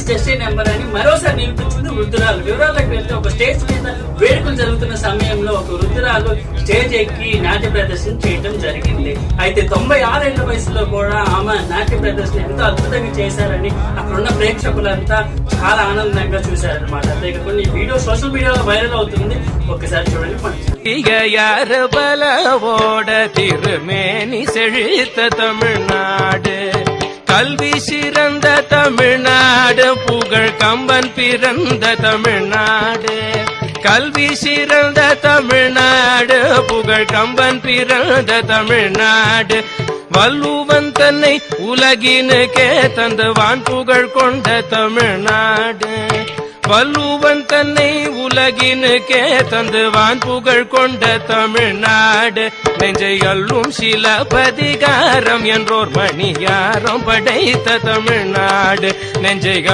Is just a number అని మరోసారి నిరూపించింది వృద్ధురాలు. వివరాలకు వెళ్తే ఒక స్టేజ్ మీద వేడుకలు జరుగుతున్న సమయంలో ఒక వృద్ధురాలు స్టేజ్ ఎక్కి నాట్య ప్రదర్శన చేయడం జరిగింది. అయితే 96 ఏళ్ల వయసులో కూడా ఆమె నాట్య ప్రదర్శన ఎంతో అద్భుతంగా చేశారని అక్కడున్న ప్రేక్షకులంతా చాలా ఆనందంగా చూశారనమాట. ఇక కొన్ని వీడియో సోషల్ మీడియాలో వైరల్ అవుతుంది, ఒక్కసారి చూడండి. பலவோட திருமேனி செழித்த தமிழ்நாடு, கல்வி சிறந்த தமிழ்நாடு, புகழ் கம்பன் பிறந்த தமிழ்நாடு. கல்வி சிறந்த தமிழ்நாடு, புகழ் கம்பன் பிறந்த தமிழ்நாடு. வள்ளுவன் தன்னை உலகினுக்கே தந்து வான் புகழ் கொண்ட தமிழ்நாடு. வள்ளுவன் தன்னை உலகினுக்கே தந்து வான் புகழ் கொண்ட தமிழ்நாடு. நெஞ்சை அள்ளும் சிலப்பதிகாரம் என்றோர் மணியாரம் படைத்த தமிழ்நாடு. நெஞ்சைகள்